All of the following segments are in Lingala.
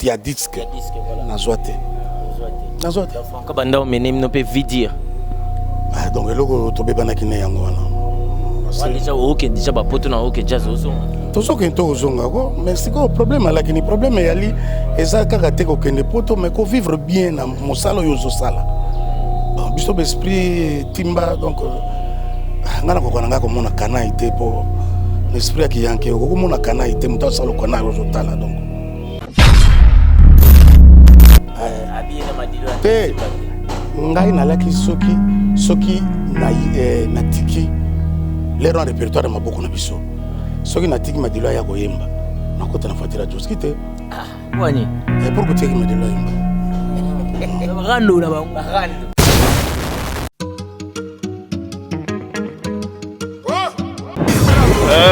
Il y a disque. Nazwate. Nazwate. Kabanda o menem no pe vidir. Ah donc eloko to bebana kine yango wana. Déjà OK déjà ba poto na OK jazz ozo. Tozo ke to ozonga ko mais siko problème la kini problème yali eza kaka te ko kende poto mais ko vivre bien na mosala yozo sala. Bon biso esprit timba donc ngana ko kona ngako mona kana ite po l'esprit ki yanke ko mona kana ite muta sala ko na yozo tala donc te ngai nalaki soki na tiki lero na répertoire maboko na biso soki na tiki madilo ya koyemba nakota na fatira joski te wani pour que tiki madilo yemba rando na bango rando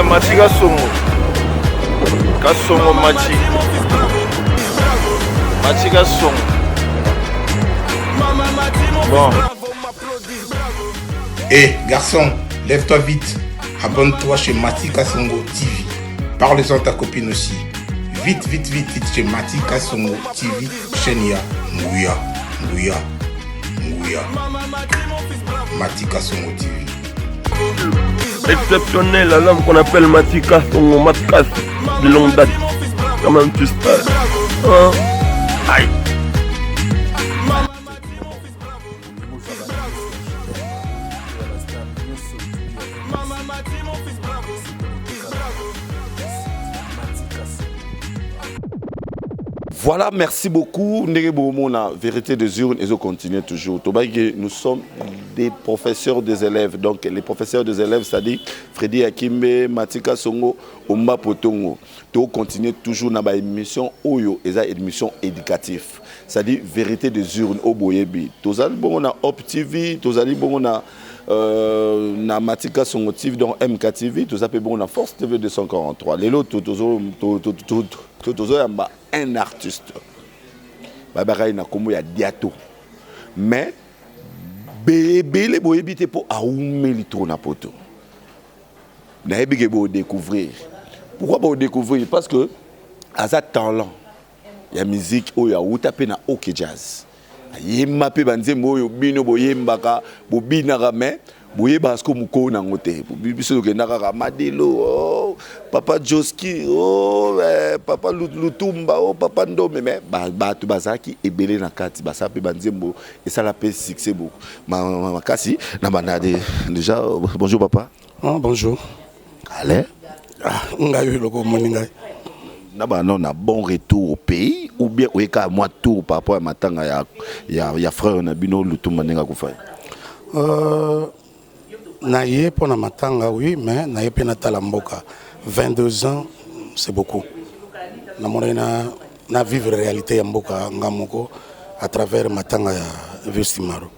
Machi Kasongo Machi Kasongo. Bon. Hé, garçon, lève-toi vite. Abonne-toi chez Mati Kasongo TV. Parle-en à ta copine aussi. Vite chez Mati Kasongo TV. Chaîne ya Ngouya. Mati Kasongo TV. Exceptionnel, l'homme qu'on appelle Mati Kasongo, Matkas, de longue date. Comment tu sais? Aïe. Voilà, merci beaucoup. La vérité des urnes, ils ont continué toujours. Nous sommes des professeurs des élèves. Donc, les professeurs des élèves, c'est-à-dire Freddy Akimbe, Matika Songo, Omba Potongo. Nous continuons toujours dans l'émission Oyo, et ça, émission éducative. C'est-à-dire vérité des urnes au Boyebi. Tous allez bon on Op TV, tous allez bon on Matika Songo TV, donc MK TV, tous allez bon on Force TV 243. Les lots, tous un artiste. Babaraï na komo ya diato. Mais bébé les boyebi te pour aoumeli trop na poto. Na ebige bo découvrir. Pourquoi pas découvrir? Parce que à ça talent. Il y a musique o ya utape na OK jazz. Yemba pe banzembo yo bino boyembaka bobinaka mais boyeba asko muko na ngote. Biso ke nakaka Madelo Papa Joski Papa Lutumba Papa Ndome mais bato bazaki ebele na kati basape banzembo et ça la paix succès beaucoup. Makasi na banade déjà bonjour papa. Bonjour. Allez. Ngai loko moninga. Na bon retour au pays ou bien ou ka moi tour par rapport à matanga ya frère na bino Lutumba nenga ko fa. Naïe pour na matanga oui mais naïe pe na talamboka 22 ans c'est beaucoup. Na vivre réalité ya mboka ngamoko à travers matanga ya Vestimaro.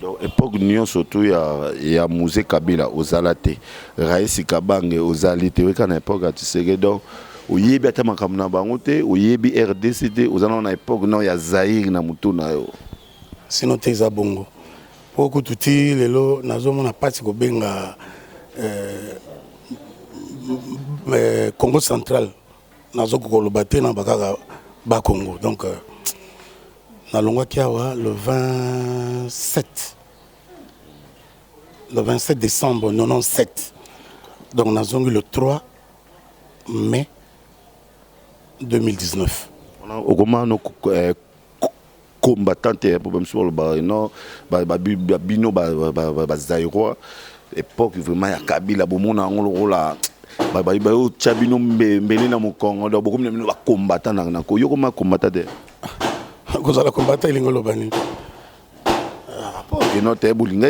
Donc époque union surtout ya musée Kabila ozalate Raisi Kabange ozalite we kana époque tu sais donc oyebi ata makambo na bango te oyebi RDC te ozana na époque non ya Zaire na mutu na yo. Sinon te za bongo. Poko tuti lelo nazomona pati ko benga Congo central nazoko koloba te na bakaka ba Congo donc na longwa kiawa le 27 décembre 97 donc nazongi le 3 mai 2019 au comment combattante problème sur le non bino Zaïrois époque vraiment ya Kabila bomona ngolo la ba chabino mbele na mokongo donc beaucoup de ba combattant na ko yoko ma combattant de ko za la combattant ilingolo bani et non te bulinga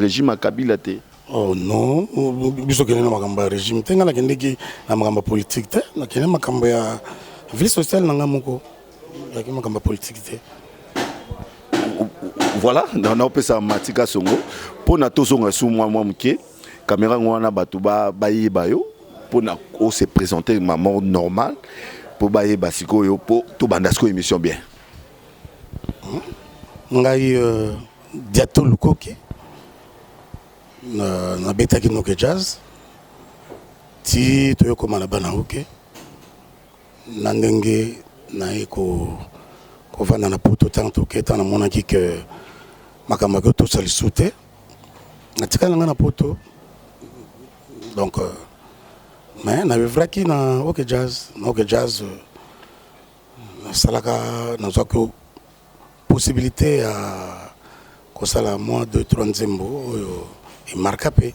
régime Kabila te. Oh non biso kene na makamba régime tenga la kendeki na makamba politique te na kene makamba ya vie sociale na ngamoko ya kene makamba politique te. Voilà, on peut ça Matika Songo pour na tozonga sous moi mke caméra ngwana batu ba bayo pour na se présenter ma mort normale pour baye basiko yo pour to bandasko émission bien. Ngai diato lukoki na betaki no jazz ti to yo koma na bana OK na ndenge naye kovanda na poto ntango toketa namonaki ke makambo yaki tosalisu te natikali nanga na poto donc mais navivraki na OK Jazz nasalaka nazwaki possibilité ya kosala mois 2-3 nzembo oyo emarka mpe.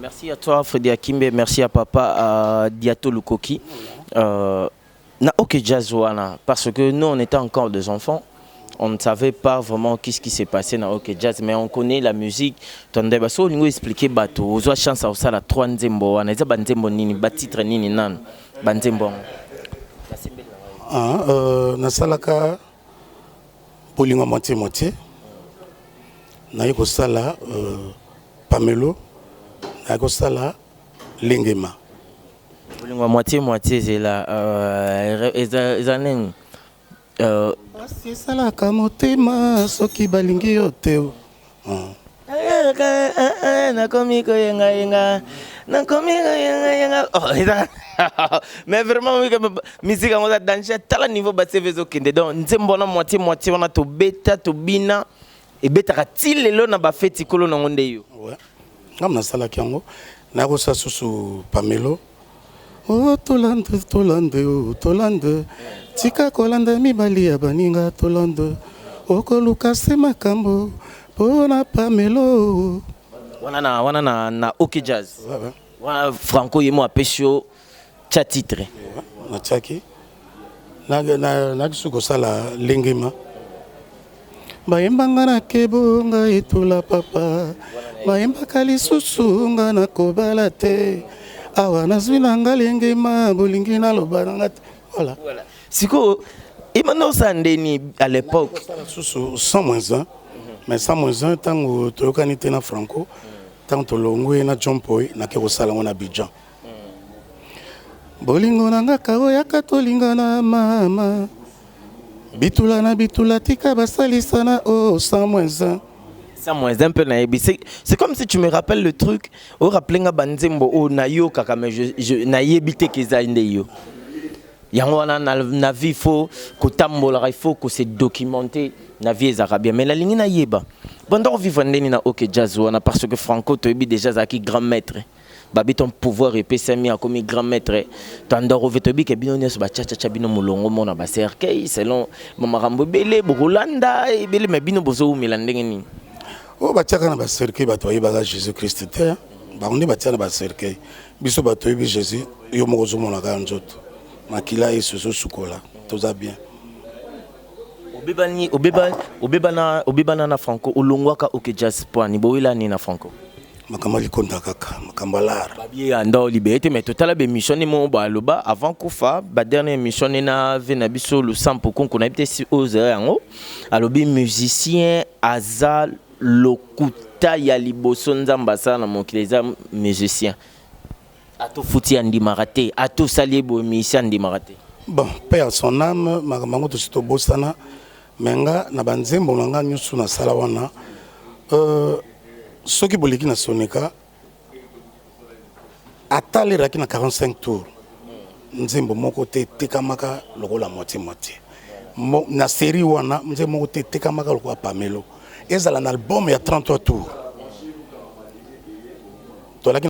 Merci à toi Freddy Akimbe, merci à papa Diato Lukoki. Na OK Jazz wana, parce que nous on était encore des enfants, on ne savait pas vraiment qu'est-ce qui s'est passé dans OK Jazz, mais on connaît la musique. Tondé baso lingo expliquer bato, ozo chance à osala 3 nzembo wana, eza ba nzembo nini, ba titre nini nan, ba nzembo. Nasalaka bolingo moitié naye kosala Pamelo naye kosala Lengema. Bolingo moitié c'est là ezanen basi esalaka motema soki balingi yo te. Nakomi koyenga mais vraiment musique on a danger tala niveau basse vezo kende donc nzembo na moitié on a to beta to bina et beta katil lelo na ba feti kolo na ngonde yo ouais ngam na sala kyango na ko sa susu Pamelo oh tolande tika kolanda mibali ya baninga tolande okoluka se makambo pona Pamelo wana na OK Jazz ouais. Wana Franco yemo apesio cha titre na chaki na kisuko sala Lengema bayembanga na kebonga etula papa bayembaka lisusu nga na kobala te awa nazwi na nga Lengema bolingi naloba nanga te voilà siko imano sandeni à l'époque susu 100-1 mais 100-1 tango toyokani te na Franco tango tolongwe na John Poy na ke kosala ngona Abidjan bolingo nanga kawo yaka tolingana mama bitula na bitula tika basalisana oh 100-1 100-1 peu na c'est comme si tu me rappelles le truc au rappeler banzembo o na yo kaka mais je na yebite keza inde yo yango wana na vie faut kotambola il faut que se documenter na vie ezaka bien mais la ligne na yeba bando vivre ndeni na OK Jazz wana parce que Franco toyebi déjà zaki grand maître babi ton pouvoir epesami a comme grand maître tandoro vetobi ke bino nyeso ba cha bino mulongo mona ba cercueil selon mamarambo belé bokolanda ebele mais bino bozo umela ndenge nini o ba chaka na ba cercueil ba toyi ba Jésus Christ te ba onde ba tia ba cercueil biso ba toyi Jésus yo moko zo mona ka nzoto makila yesu zo sukola toza bien obebana na Franco olongwaka OK Jazz point boila ni na Franco makambo likonda kaka makambo lar babie ando liberté mais total be mission ni mo ba loba avant kufa ba dernière mission na vena biso le sampo konko na bité si oze yango alobi musicien aza lokuta ya liboso nzamba sana mokileza musicien ato futi andi marate ato sali bo mission andi marate bon père son âme makambo to sito bosana menga na banzembo nanga nyusu na sala wana soki boliki na sonika ataliraki na 45 tours nzembo moko te tekamaka lokola moitié na série wana nzembo moko te tekamaka lokola Pamelo ezala na album ya 33 tours tolaki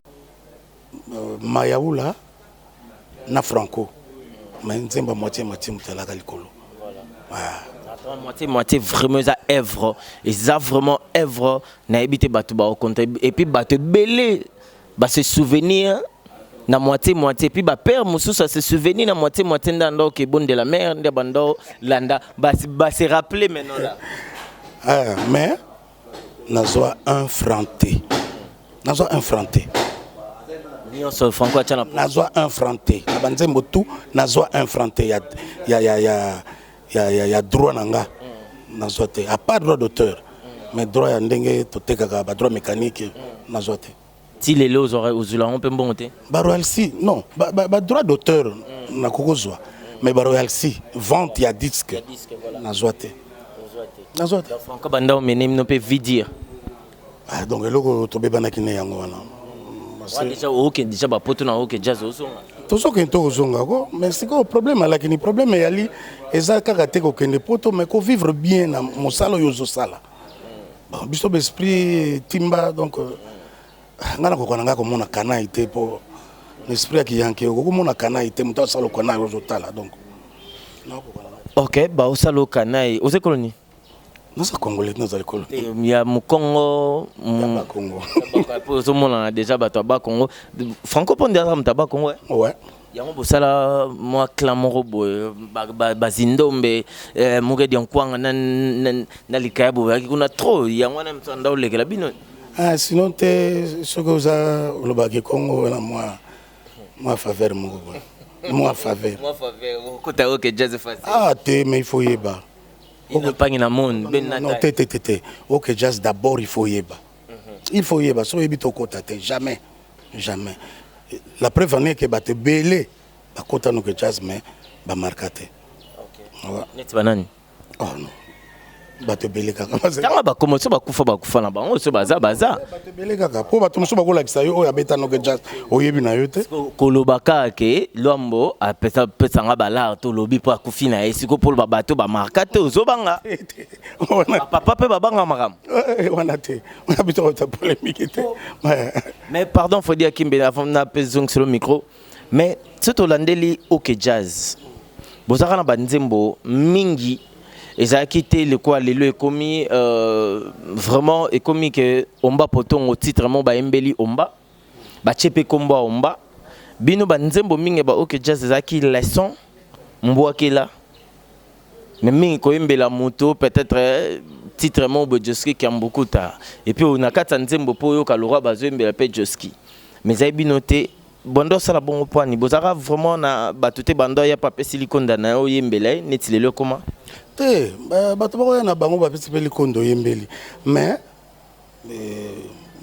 Mayaula na Franco mais nzembo moitié mutalaka likolo voilà moitié vraiment ça œuvre et ça vraiment œuvre na ebité bato ba compter et puis bato belé ba se souvenir na moitié puis ba père mususa se souvenir na moitié ndando ke bonne de la mer nde bando landa ba se rappeler maintenant là mais nazwa un franté nyonso Franco achana nazwa un franté na banzembo tout nazwa un franté ya droit nanga nazwa te à part droit d'auteur mais droit ya ndenge totekaka ba droit mécanique nazwa te ti lelo ozula on peut monter ba royalty non ba droit d'auteur na kokozwa mais ba royalty vente ya disque nazwa te Franco banda menem no peut vidir donc eloko tobebana kine yango wana déjà OK déjà ba poto na OK Jazz osonga tozokende tokozongako mais sikoyo problème alakini problème eyali eza kaka te kokende poto mais kovivre bien na mosala oyo ozosala biso baesprit timba donc nga nakokana nga komona kanai te mpo esprit ya kiyanke okomona kanai te moto asala kanai ozotala donc ok baosala kanai oza koloni naza congolais naza likolo ya mokongo Congo ozomona déjà bato ya bakongo francophone aza moto ya bakongo ouais yango bosala mwa clan moko boye bazindombe mokedi ya nkwanga na likaya boyaki kuna trop yango wana moto anda olekela bino sinon te soki oza olobaki kongo na mwa faveur moko boye mwa faveur okota oke jazz facile te mais il faut yeba pangi na monde non te ok jazz d'abord il faut yeba so yebi tokota te jamais la preuve en est que bato belé bakota no que jazz mais bamarka te neti banani oh non bato belé kaka tanga bakomo so bakufa na bango so baza bato belé kaka po bato moso bakolakisa yo oyo abeta no que jazz oyebi na yo te kolobaka ke lwambo apesanga balar to lobi po akufi na ye siko polo babato bamarka te ozobanga papa mpe babanga makambo wana te wana bito kota polémique te mais pardon faut dire kimbe avant na pesong sur le micro mais ce tolandeli ok jazz bozaka na banzembo mingi ezalaki te lekwa lelo ekomi vraiment ekomi ke omba potongo titre mo baembeli omba batie mpe kombo ya omba bino banzembo mingi ba ok jazz ezalaki leçon mbwakela mais mingi koyembela moto peut-être titre mo bo joski kiambukuta et puis on a kati ya nzembo mpo oyoka loroi bazoyembela mpe joski mais ezali bino te bondo osala bongo pwani bozalaka vraiment na bato te bando ya papesi likonda na yo oyembela ye neti lelo ekoma te bato bakoya na bango bapesi mpe likondo oyembeli mais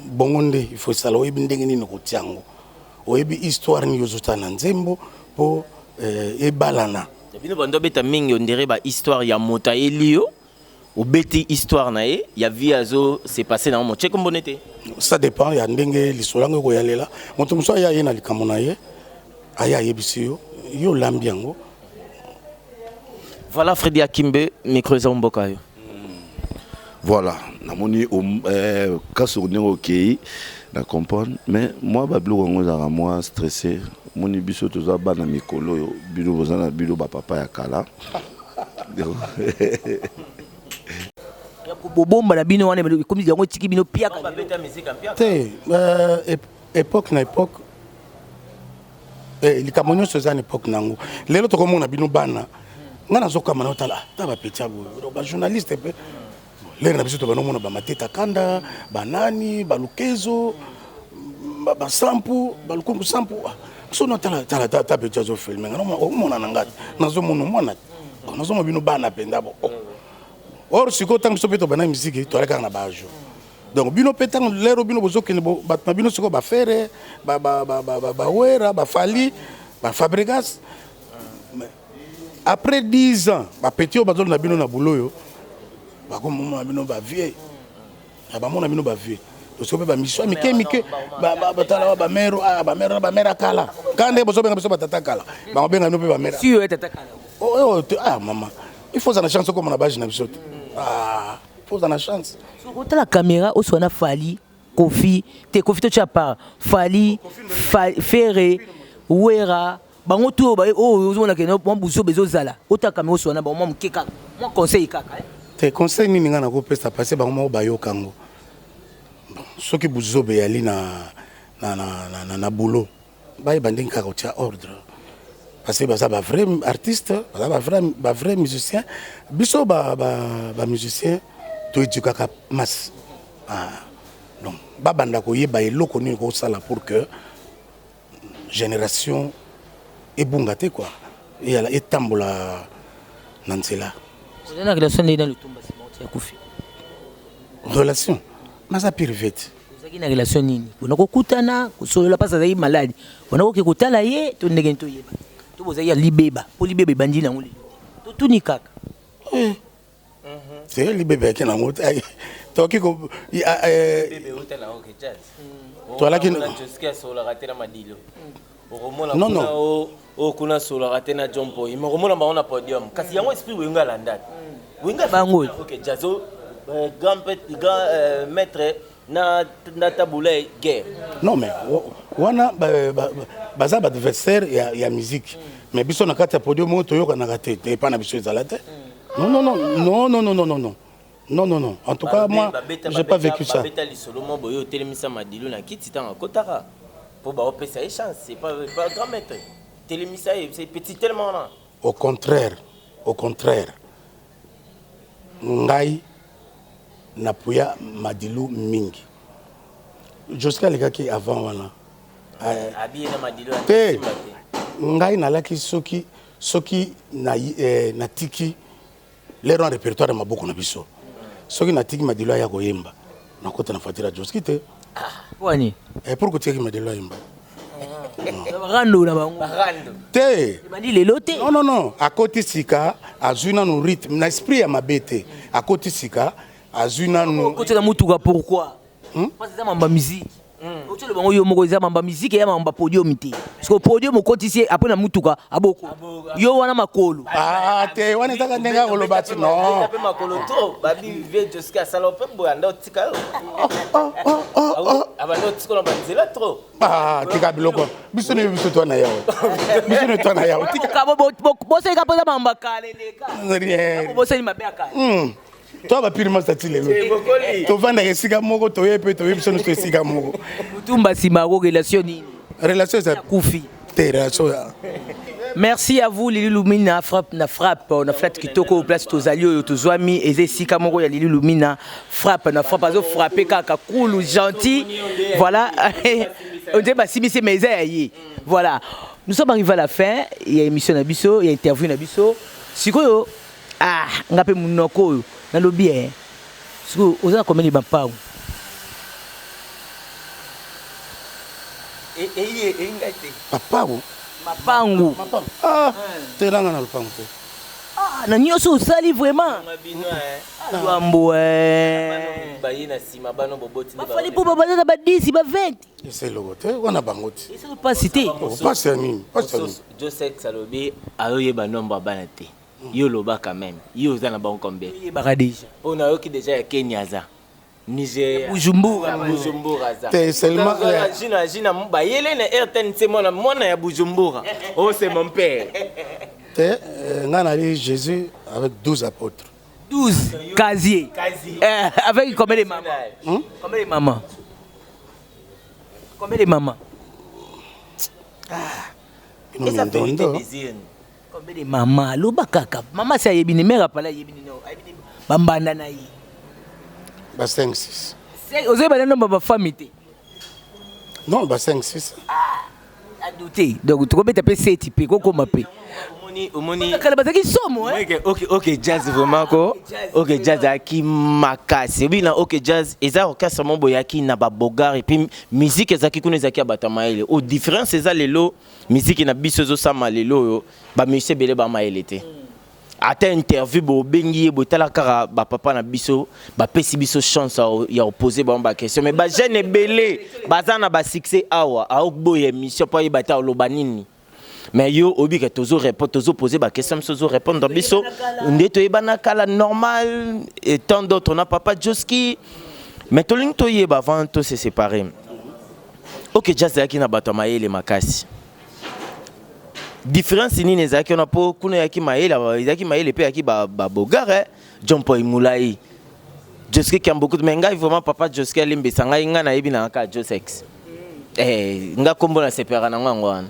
bongo nde il faut sala oyebi ndenge nini kotia yango oyebi histoire nini ozotala na nzembo mpo ebalana bino bando beta mingi ondire ba histoire ya moto ayeli yo obeti histoire na ye ya vie azo se passé na mo tcheko mbonete ça dépend ya ndenge lisolo yango koyalela moto moso aya ye na likambo na ye aya yebisi yo lambi yango. Voilà Freddy Akimbe, micro za mboka yo. Voilà, namoni kaso nero kei na comprendre mais moi bablo ngo za moi stressé moni biso toza bana mikolo yo bilo bozana bilo ba papa ya kala. Ya ko bomba na bino wana comme yango tiki bino pia ka beta musique en pia. Te époque na époque likamonyo sozana époque nango. Lelo to komona bino bana ngana zokama na otala ta ba petia ba journaliste pe lere na biso to banomona ba mateta kanda banani balukezo ba sampu balukungu sampu so no tala ta petia zo filmer ngana omona nangati nazo mona mwana nazo mo bino bana penda bo or siko tango so peto bana musique to aleka na bajo donc bino petang lero bino bozokene bat na bino siko ba fere ba wera ba fali ba Fabregas. Après 10 ans, ba petit au bazol na bino na bouloyo, ba comme moment bino ba vieux. Ba mona bino ba vieux. To so ba mission mike ba tala ba mère kala. Kande bozo benga biso ba tata kala. Ba benga no pe ba mère. Si yo tata kala. Oh maman. Il faut ça na chance comme na base na biso. Il faut ça na chance. So ko la caméra o so na Fali, Kofi, te Kofi to cha part. Fali, Ferré, Wera bango tout ba ozona ke no buso bezozala otaka me osona ba mo mkeka mo conseil kaka te conseil nini ngana ko pesa passer bango mo bayo kango soki buzo be yali na boulot ba ibanding kaka tia ordre parce que ça ba vrai artiste ba vrai musicien biso ba musicien to éduquer masse donc ba banda ko yeba eloko nini ko sala pour que génération et bungate quoi et elle est tambola nansela c'est une relation dans le tomba c'est monté à Kofi relation mais ça pire vite vous avez une relation nini on ko kutana ko solo pas ça y malade on ko ke kutala ye to ndenge to yeba to boza ya libeba po libeba bandi na ngoli to tuni kaka c'est libeba ke na ngoti to ki ko bébé hôtel na ok jazz to la ki na joski solo rater la madilo Non, non. Kuna solo ratena jompo. Il me remonte dans un podium. Kasi yango esprit wenga landa. Wenga bango. OK, Jazo grand maître na taboulé guerre. Non mais wana baza adversaire ya musique. Mais biso na kati ya podium to yoka na raté. Te pas na biso ezalate. Non non non non non non non non non. Non non non. En tout cas moi j'ai pas vécu ça. Babeta li solo mo boyo telemisa madilo na kiti tanga kotaka. Pour ba opesa chance, c'est pas grand maître. Télémissa, c'est petit tellement là. Au contraire, ngai napuya madilu mingi. Jusqu'à les gars qui avant voilà. Habillé dans madilu. Te ngai nalaki soki na tiki les rangs répertoire ma beaucoup na biso. Soki na tiki madilu ya koyemba. Na kota na fatira Joski te. Wani. Et pourquoi tu as madilu yemba? Rando na bango. Te. Mandi lelo te. Non non non, à côté sika, azuna no rythme, na esprit ya mabete. À côté sika, azuna no. Côté na mutuka pourquoi? Parce que ça mamba musique. Ocho le bango yo moko za mamba musique ya mamba podium te. Parce que podium côté ici après na mutuka aboko. Yo wana makolo. Ah te wana taka ndenga kolobati non. Tape makolo to, babi vie jusqu'à salope boyanda otika. Abando tiko na banzela trop. Ah, tika biloko. Biso ne biso to na yawo. Biso ne to na yawo. Tika bo se ka poza mamba kale leka. Rien. Bo se ni mabe akale. Toi va pire mas tatile. To vanda esika moko to yepe to biso no esika moko. Mutumba simako relation ni. Relation ça Koufi. relation. Merci à vous Lili Lumina frappe on a flat kitoko place tozali tozwami eze sika moko ya Lili Lumina frappe azo frapper kaka cool gentil voilà on dit bah si c'est mais voilà nous sommes arrivés à la fin il y a émission na biso il y a interview na biso sikoyo ngape munoko na lobby sikoyo oza combien de bapao Papa mapangu teranga na lupango te. Na nyoso osali vraiment Luambo bayina sima bano boboti ne bafali po babaza na ba 10 ba 20 c'est logo te wana bango te. ça pas cité Pas c'est nini pas c'est nini. Joseph Salobi ayoye ba nomba bana te yo loba quand même yo za na bango combien ba déjà on a yoki déjà ya Kenya za Niger Bujumbura za te seulement jina ba yele na RTN c'est mona ya Bujumbura oh c'est mon père te ngana ali Jésus avec 12 apôtres 12 casier avec combien de mamans combien de mamans combien de mamans et ça fait désir combien de mamans loba kaka maman c'est yebini mère pala yebini no bambanda na yi ba 5 6 ozo ba nomba ba famille non ba 5 6 a douter donc tu combien t'appelles 7 pe kokoma pe omoni kala bazaki somo OK jazz vraiment ko OK jazz aki makasi bina OK jazz eza orchestre mo boyaki na ba bogar et puis musique ezaki kuna ezaki abata maele au différence eza lelo musique na biso zo sama lelo yo ba monsieur belé ba maele te ata interview bo bengi bo tala kara ba papa na biso ba pesi biso chance ya opposer ba question mais ba jeune belé bazana ba succès awa a boye émission pa yibata lobanini mais yo obi que tozo répondre tozo poser ba question tozo répondre dans biso ndeto yebana kala normal et tant d'autres on a papa Joski mais to ling to yeba avant to se séparer OK jazz yaki na bato maele makasi différence ni nezaki on a po kuna yaki maele pe yaki ba bogare John Paul Moulai Joski qui a beaucoup de menga vraiment papa Joski alimbe sanga inga na yebi na ka Josex nga kombo na separa na ngwana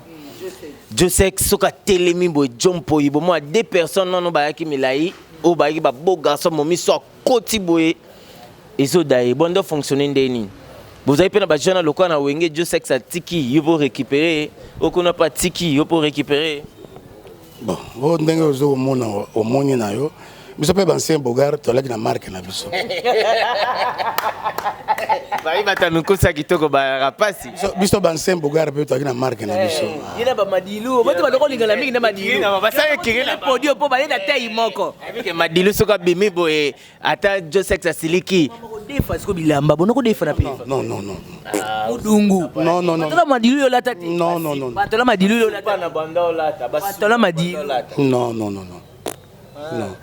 Joseph soka telemi bo Jompo ibo moi deux personnes non ba yaki milai o ba yaki ba beau garçon momi so koti boye ezo dai bondo fonctionner ndeni vous avez pena ba jeune lokwa na wenge Joseph sa tiki yo pour récupérer o kona pas tiki yo pour récupérer bon ndenge ozo mona omoni na yo biso pe ancien bogar tolaki na marque na biso Bayi batamikosa kitoko ba rapasi. biso ancien bogar pe tolaki na marque na biso yena ba madilu bote baloko lingala mingi na madilu Na basale kirela podio po bayenda tayi moko Avec Madilu soka bimi boye ata Josex asiliki. defa siko bilamba bonoko defa na pe non non non udungu non tola madilu yo lata te non non non tola madilu yo lata Na banda olata basi. tola madilu non non non non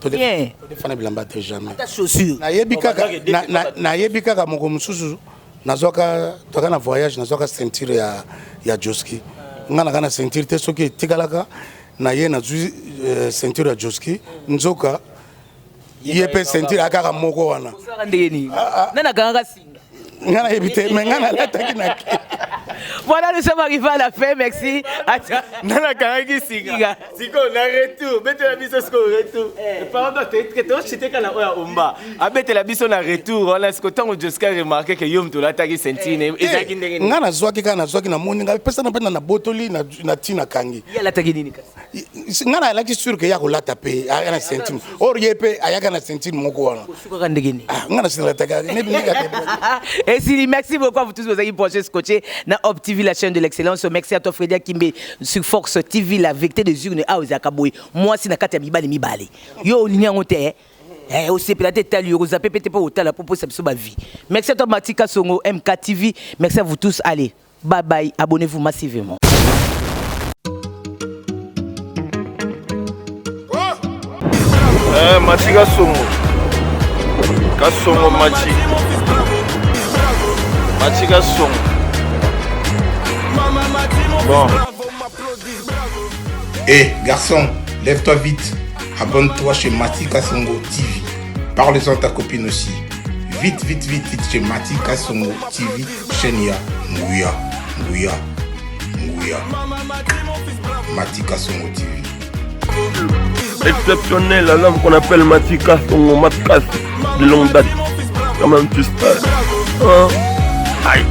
bien todefana bilamba te jamais ta chaussure nayebi kaka moko mosusu nazwaka toka na voyage nazwaka ceinture ya Joski nga naka na ceinture te soki etikalaka na ye nazwi ceinture ya Joski nzoka ye pe ceinture akaka moko wana osaka ndenge nini nana kangaka singa nga nayebi te me nga nalataki na voilà nous sommes arrivés à la fin merci Nana kangi singa. Siko na retour. Bete la biso siko retour. Par contre, tu chité kana oya umba. Abete la biso na retour. On a ce que tant que Joska remarqué que yom to lataki sentine. Ezaki ndenge. nga nazwaki kaka nazwaki na moni nga pesa na pena na botoli na tina kangi ya lataki nini kasi nga nalaki sûr ke ya kolata pe aya na ceinture or ye pe ayaka na ceinture moko wana osukaka ndenge nini nga nasilataka Et Sili, merci beaucoup à vous tous, vous avez branché scotché dans Op TV, la chaîne de l'excellence. Merci à toi, Frédéric Kimbe, sur Fox TV, la vérité des urnes. Ah, vous avez moi, c'est na kata mibali mibali. Yo, ligne en hauteur. Au CP, tête à l'euro, ça peut peut-être pas autant la proposition de ma vie. Merci à toi, Matika Songo, MK TV. Merci à vous tous. Allez, bye bye. Abonnez-vous massivement. Matika Songo. Kasongo Machi. Matika Songo. Bon. Hé, garçon, lève-toi vite. Abonne-toi chez Matika Songo TV. Parle-en à ta copine aussi. Vite, vite, vite, vite chez Matika Songo TV. Chenia, Nguya, Nguya, Nguya. Matika Songo TV. Exceptionnel, un homme qu'on appelle Matika Songo Matkas de longue date. Comment tu sais? Aïe.